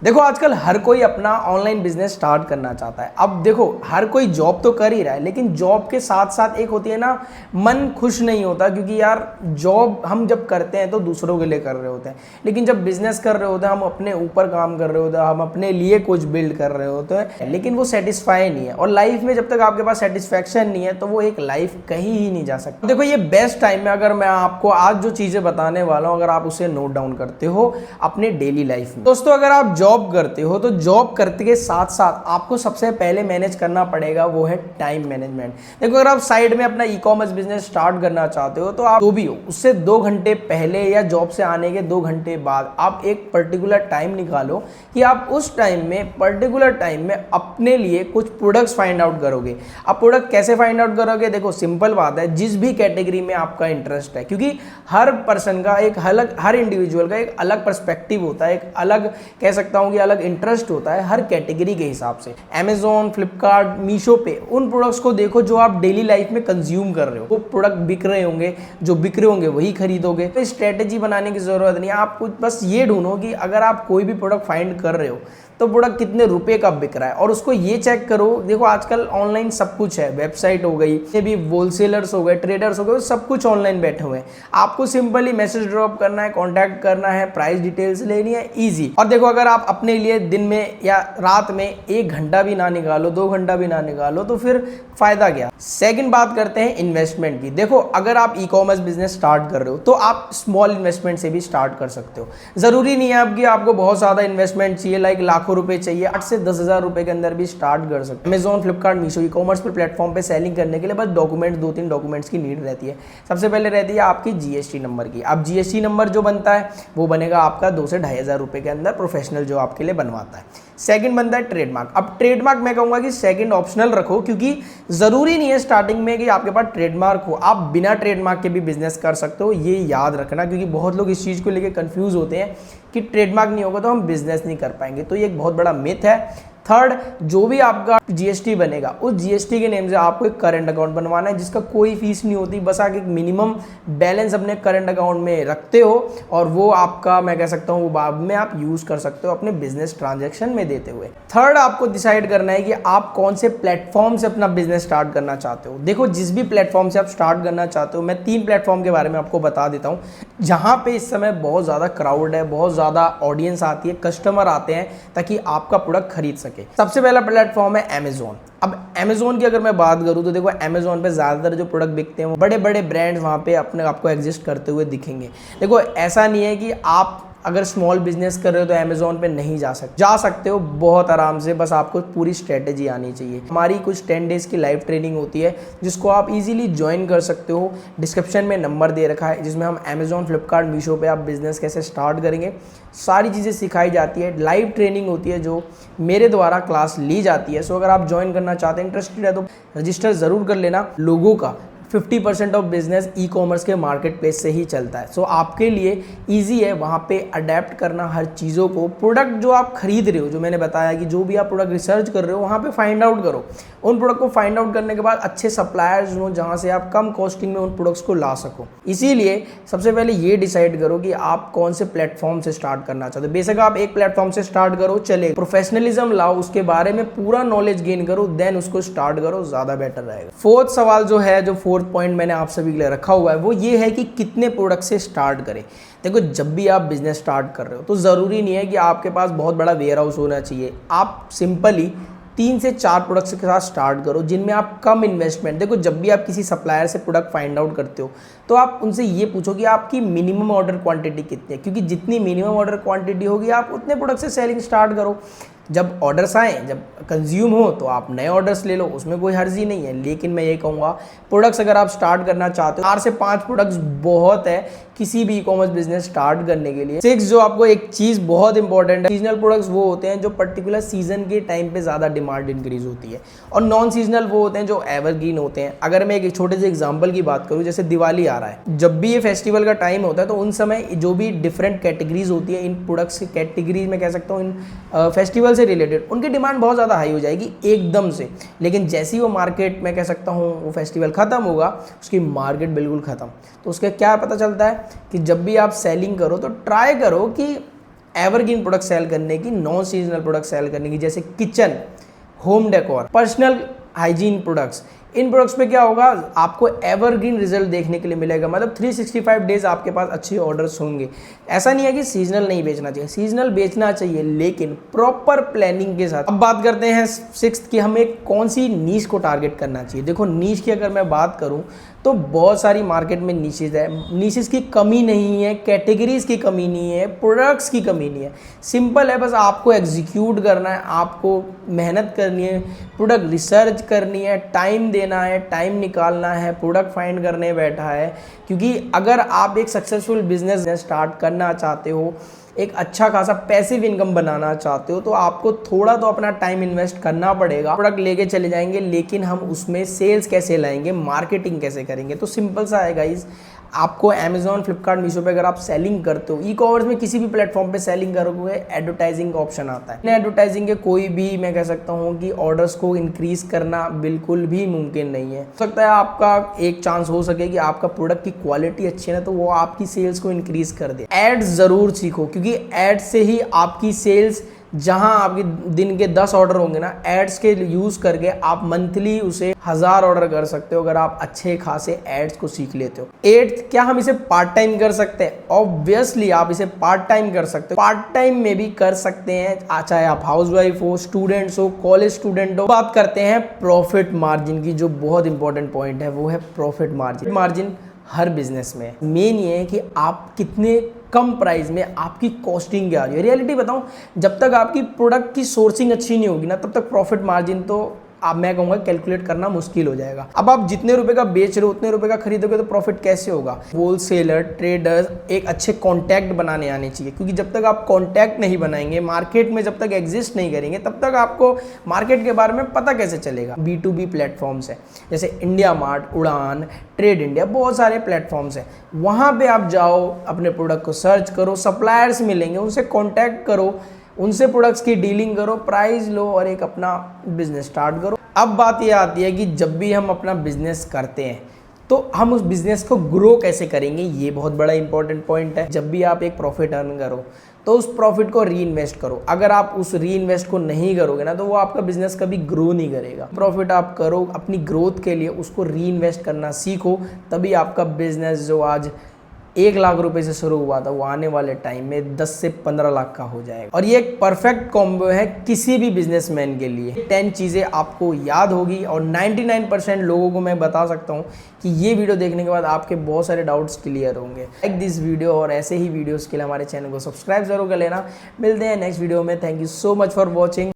देखो आजकल हर कोई अपना ऑनलाइन बिजनेस स्टार्ट करना चाहता है। अब देखो हर कोई जॉब तो कर ही रहा है, लेकिन जॉब के साथ साथ एक होती है ना, मन खुश नहीं होता, क्योंकि यार जॉब हम जब करते हैं तो दूसरों के लिए कर रहे होते हैं, लेकिन जब बिजनेस कर रहे होते हैं हम अपने ऊपर काम कर रहे होते हैं, हम अपने लिए कुछ बिल्ड कर रहे होते हैं, लेकिन वो सेटिस्फाई नहीं है। और लाइफ में जब तक आपके पास सेटिस्फैक्शन नहीं है तो वो एक लाइफ कहीं ही नहीं जा सकती। देखो ये बेस्ट टाइम है, अगर मैं आपको आज जो चीजें बताने वाला हूँ अगर आप उसे नोट डाउन करते हो अपने डेली लाइफ में। दोस्तों अगर आप जॉब करते हो तो जॉब करते के साथ साथ आपको सबसे पहले मैनेज करना पड़ेगा वो है टाइम मैनेजमेंट। देखो अगर आप साइड में अपना ई कॉमर्स बिजनेस स्टार्ट करना चाहते हो तो आप जो भी हो उससे 2 घंटे पहले या जॉब से आने के 2 घंटे बाद आप एक पर्टिकुलर टाइम निकालो कि आप उस टाइम में पर्टिकुलर टाइम में अपने लिए कुछ प्रोडक्ट्स फाइंड आउट करोगे। आप प्रोडक्ट कैसे फाइंड आउट करोगे? देखो सिंपल बात है, जिस भी कैटेगरी में आपका इंटरेस्ट है, क्योंकि हर पर्सन का एक अलग, हर इंडिविजुअल का एक अलग पर्सपेक्टिव होता है, एक अलग कह सकता हूं कि अलग इंटरेस्ट होता है हर कैटेगरी के हिसाब से। Amazon, फ्लिपकार्ट, मीशो पे उन प्रोडक्ट्स को देखो जो आप डेली लाइफ में कंज्यूम कर रहे हो। वो प्रोडक्ट बिक रहे होंगे, जो बिक रहे होंगे वही खरीदोगे। तो स्ट्रेटेजी बनाने की जरूरत नहीं है, आपको बस ये ढूंढो कि अगर आप कोई भी प्रोडक्ट फाइंड कर रहे हो तो प्रोडक्ट कितने रुपए का बिक रहा है, और उसको ये चेक करो। देखो आजकल ऑनलाइन सब कुछ है, वेबसाइट हो गई, ये भी होलसेलर्स हो गए, ट्रेडर्स हो गए, सब कुछ ऑनलाइन बैठे हुए हैं। आपको सिंपली मैसेज ड्रॉप करना है, कांटेक्ट करना है, प्राइस डिटेल्स लेनी है, इजी। और देखो अगर आप अपने लिए दिन में या रात में 1 घंटा भी ना निकालो, 2 घंटा भी ना निकालो तो फिर फायदा क्या। सेकंड बात करते हैं इन्वेस्टमेंट की। देखो अगर आप ई कॉमर्स बिजनेस स्टार्ट कर रहे हो तो आप स्मॉल इन्वेस्टमेंट से भी स्टार्ट कर सकते हो। जरूरी नहीं है कि आपको बहुत ज्यादा इन्वेस्टमेंट चाहिए, लाइक लाखों रुपए चाहिए। 8 से 10,000 रुपए के अंदर भी स्टार्ट कर सकते हो। Amazon, Flipkart, Meesho e commerce पर प्लेटफॉर्म पे सेलिंग करने के लिए बस डॉक्यूमेंट 2-3 डॉक्यूमेंट्स की नीड रहती है। सबसे पहले रहती है आपकी जीएसटी नंबर की। अब जीएसटी नंबर जो बनता है वो बनेगा आपका 2 से 2,500 रुपए के अंदर, प्रोफेशनल जो आपके लिए बनवाता है। सेकंड बनता है ट्रेडमार्क। अब ट्रेडमार्क मैं कहूंगा कि सेकंड ऑप्शनल रखो, क्योंकि जरूरी नहीं है स्टार्टिंग में कि आपके पास ट्रेडमार्क हो, आप बिना ट्रेडमार्क के भी बिजनेस कर सकते हो। ये याद रखना, क्योंकि बहुत लोग इस चीज को लेकर कंफ्यूज होते हैं कि ट्रेडमार्क नहीं होगा तो हम बिजनेस नहीं कर पाएंगे। तो ये एक बहुत बड़ा मिथ है। थर्ड, जो भी आपका जीएसटी बनेगा उस जीएसटी के नेम से आपको एक करंट अकाउंट बनवाना है, जिसका कोई फीस नहीं होती, बस आप एक मिनिमम बैलेंस अपने करंट अकाउंट में रखते हो और वो आपका, मैं कह सकता हूँ, वो बाद में आप यूज कर सकते हो अपने बिजनेस ट्रांजैक्शन में देते हुए। थर्ड, आपको डिसाइड करना है कि आप कौन से प्लेटफॉर्म से अपना बिजनेस स्टार्ट करना चाहते हो। देखो जिस भी प्लेटफॉर्म से आप स्टार्ट करना चाहते हो, मैं 3 प्लेटफॉर्म के बारे में आपको बता देता हूँ जहां पे इस समय बहुत ज्यादा क्राउड है, बहुत ज्यादा ऑडियंस आती है, कस्टमर आते हैं ताकि आपका प्रोडक्ट खरीद सके। सबसे पहला प्लेटफॉर्म है Amazon। अब Amazon की अगर मैं बात करूं तो देखो Amazon पे ज़्यादातर जो प्रोडक्ट बिकते हैं वो बड़े बड़े ब्रांड्स वहाँ पे अपने आपको एग्जिस्ट करते हुए दिखेंगे। देखो ऐसा नहीं है कि आप अगर स्मॉल बिजनेस कर रहे हो तो Amazon पे नहीं जा सकते हो बहुत आराम से, बस आपको पूरी स्ट्रेटेजी आनी चाहिए। हमारी कुछ 10 डेज की लाइव ट्रेनिंग होती है जिसको आप इजीली ज्वाइन कर सकते हो। डिस्क्रिप्शन में नंबर दे रखा है, जिसमें हम Amazon, फ्लिपकार्ट, मीशो पे आप बिजनेस कैसे स्टार्ट करेंगे सारी चीज़ें सिखाई जाती है। लाइव ट्रेनिंग होती है जो मेरे द्वारा क्लास ली जाती है। सो अगर आप ज्वाइन करना चाहते हैं, इंटरेस्टेड है, तो रजिस्टर ज़रूर कर लेना। लोगों का 50% ऑफ बिजनेस ई कॉमर्स के मार्केट प्लेस से ही चलता है। सो आपके लिए इजी है वहाँ पे अडेप्ट करना हर चीज़ों को। प्रोडक्ट जो आप खरीद रहे हो, जो मैंने बताया कि जो भी आप प्रोडक्ट रिसर्च कर रहे हो वहाँ पे फाइंड आउट करो। उन प्रोडक्ट को फाइंड आउट करने के बाद अच्छे सप्लायर्स हो जहाँ से आप कम कॉस्टिंग में उन प्रोडक्ट्स को ला सको। इसीलिए सबसे पहले ये डिसाइड करो कि आप कौन से प्लेटफॉर्म से स्टार्ट करना चाहते हो। बेशक आप एक प्लेटफॉर्म से स्टार्ट करो, चले, प्रोफेशनलिज्म लाओ, उसके बारे में पूरा नॉलेज गेन करो, देन उसको स्टार्ट करो, ज़्यादा बेटर रहेगा। फोर्थ सवाल जो है, जो फोर्थ पॉइंट मैंने आप सभी के लिए रखा हुआ है, वो ये है कि कितने प्रोडक्ट से स्टार्ट करें। देखो जब भी आप बिजनेस स्टार्ट कर रहे हो तो ज़रूरी नहीं है कि आपके पास बहुत बड़ा वेयर हाउस होना चाहिए। आप सिंपली 3 से 4 प्रोडक्ट्स के साथ स्टार्ट करो जिनमें आप कम इन्वेस्टमेंट। देखो जब भी आप किसी सप्लायर से प्रोडक्ट फाइंड आउट करते हो तो आप उनसे ये पूछो कि आपकी मिनिमम ऑर्डर क्वांटिटी कितनी है, क्योंकि जितनी मिनिमम ऑर्डर क्वांटिटी होगी आप उतने प्रोडक्ट से सेलिंग स्टार्ट करो। जब ऑर्डर्स आए, जब कंज्यूम हो तो आप नए ऑर्डर्स ले लो, उसमें कोई हर्जी नहीं है। लेकिन मैं ये कहूँगा प्रोडक्ट्स अगर आप स्टार्ट करना चाहते हो 4 से 5 प्रोडक्ट्स बहुत है किसी भी ई कॉमर्स बिजनेस स्टार्ट करने के लिए। 6, जो आपको एक चीज़ बहुत इंपॉर्टेंट है, सीजनल प्रोडक्ट्स वो होते हैं जो पर्टिकुलर सीजन के टाइम पे ज़्यादा डिमांड इंक्रीज होती है, और नॉन सीजनल वो होते हैं जो एवरग्रीन होते हैं। अगर मैं एक छोटे से एग्जाम्पल की बात करूँ, जैसे दिवाली आ रहा है, जब भी ये फेस्टिवल का टाइम होता है तो उन समय जो भी डिफरेंट कैटेगरीज होती है, इन प्रोडक्ट्स की कैटेगरीज में कह सकता हूँ, इन फेस्टिवल से रिलेटेड उनकी डिमांड बहुत ज़्यादा हाई हो जाएगी एकदम से। लेकिन जैसे ही वो मार्केट में कह सकता हूँ वो फेस्टिवल ख़त्म होगा, उसकी मार्केट बिल्कुल ख़त्म। तो उसके क्या पता चलता है कि जब भी आप सेलिंग करो तो ट्राई करो कि एवरग्रीन प्रोडक्ट सेल करने की, नॉन सीजनल प्रोडक्ट सेल करने की, जैसे kitchen, home decor, personal hygiene products. इन प्रोडक्ट्स पे क्या होगा, आपको एवरग्रीन रिजल्ट देखने के लिए मिलेगा, मतलब 365 डेज आपके पास अच्छे ऑर्डर्स होंगे। ऐसा नहीं है कि सीजनल नहीं बेचना चाहिए, सीजनल बेचना चाहिए, लेकिन प्रॉपर प्लानिंग के साथ। अब बात करते हैं सिक्स्थ कि हमें कौन सी नीश को टारगेट करना चाहिए। देखो नीश की अगर मैं बात करूं तो बहुत सारी मार्केट में नीशेज है, नीशेज की कमी नहीं है, कैटेगरीज की कमी नहीं है, प्रोडक्ट्स की कमी नहीं है। सिंपल है, बस आपको एग्जीक्यूट करना है, आपको मेहनत करनी है, प्रोडक्ट रिसर्च करनी है, टाइम देना है, टाइम निकालना है, प्रोडक्ट फाइंड करने बैठा है। क्योंकि अगर आप एक सक्सेसफुल बिजनेस स्टार्ट करना चाहते हो, एक अच्छा खासा पैसिव इनकम बनाना चाहते हो, तो आपको थोड़ा तो अपना टाइम इन्वेस्ट करना पड़ेगा। प्रोडक्ट लेके चले जाएंगे, लेकिन हम उसमें सेल्स कैसे लाएंगे, मार्केटिंग कैसे करेंगे। तो सिंपल सा है गाइस, आपको अमेजॉन, फ्लिपकार्ट, मीशो पे अगर आप सेलिंग करते हो, ई कॉमर्स में किसी भी प्लेटफॉर्म पे सेलिंग करोगे, एडवर्टाइजिंग का ऑप्शन आता है। एडवर्टाइजिंग के कोई भी, मैं कह सकता हूँ कि ऑर्डर्स को इंक्रीज करना बिल्कुल भी मुमकिन नहीं है। हो सकता है आपका एक चांस हो सके कि आपका प्रोडक्ट की क्वालिटी अच्छी है ना, तो वो आपकी सेल्स को इंक्रीज कर दे। एड्स जरूर सीखो, क्योंकि एड्स से ही आपकी सेल्स, जहां आपके दिन के 10 ऑर्डर होंगे ना, एड्स के यूज करके आप मंथली उसे 1000 ऑर्डर कर सकते हो, अगर आप अच्छे खासे एड्स को सीख लेते हो। एट्थ, क्या हम इसे पार्ट टाइम कर सकते हैं? ऑब्वियसली आप इसे पार्ट टाइम कर सकते हो, पार्ट टाइम में भी कर सकते हैं, चाहे आप हाउसवाइफ हो, स्टूडेंट्स हो, कॉलेज स्टूडेंट हो। बात करते हैं प्रॉफिट मार्जिन की, जो बहुत इंपॉर्टेंट पॉइंट है, वो है प्रॉफिट मार्जिन। मार्जिन हर बिजनेस में मेन ये है कि आप कितने कम प्राइस में आपकी कॉस्टिंग क्या आ रही है। रियलिटी बताऊं, जब तक आपकी प्रोडक्ट की सोर्सिंग अच्छी नहीं होगी ना, तब तक प्रॉफिट मार्जिन तो आप, मैं कहूँगा, कैलकुलेट करना मुश्किल हो जाएगा। अब आप जितने रुपए का बेच रहे हो उतने रुपए का खरीदोगे तो प्रॉफिट कैसे होगा? होलसेलर, ट्रेडर्स, एक अच्छे कॉन्टैक्ट बनाने आने चाहिए, क्योंकि जब तक आप कॉन्टैक्ट नहीं बनाएंगे, मार्केट में जब तक एग्जिस्ट नहीं करेंगे, तब तक आपको मार्केट के बारे में पता कैसे चलेगा। B2B प्लेटफॉर्म्स है, जैसे इंडिया मार्ट, उड़ान, ट्रेड इंडिया, बहुत सारे प्लेटफॉर्म्स हैं। वहाँ पे आप जाओ, अपने प्रोडक्ट को सर्च करो, सप्लायर्स मिलेंगे, उनसे कॉन्टैक्ट करो, उनसे प्रोडक्ट्स की डीलिंग करो, प्राइस लो और एक अपना बिजनेस स्टार्ट करो। अब बात ये आती है कि जब भी हम अपना बिजनेस करते हैं तो हम उस बिजनेस को ग्रो कैसे करेंगे, ये बहुत बड़ा इंपॉर्टेंट पॉइंट है। जब भी आप एक प्रॉफिट अर्न करो तो उस प्रॉफिट को री इन्वेस्ट करो। अगर आप उस री इन्वेस्ट को नहीं करोगे ना, तो वो आपका बिजनेस कभी ग्रो नहीं करेगा। प्रॉफिट आप करो अपनी ग्रोथ के लिए, उसको री इन्वेस्ट करना सीखो, तभी आपका बिजनेस जो आज 1 लाख रुपए से शुरू हुआ था, वो आने वाले टाइम में 10 से 15 लाख का हो जाएगा। और ये एक परफेक्ट कॉम्बो है किसी भी बिजनेसमैन के लिए। 10 चीज़ें आपको याद होगी और 99% लोगों को मैं बता सकता हूँ कि ये वीडियो देखने के बाद आपके बहुत सारे डाउट्स क्लियर होंगे। लाइक दिस वीडियो, और ऐसे ही वीडियोज़ के लिए हमारे चैनल को सब्सक्राइब जरूर कर लेना। मिलते हैं नेक्स्ट वीडियो में। Thank you so much for watching.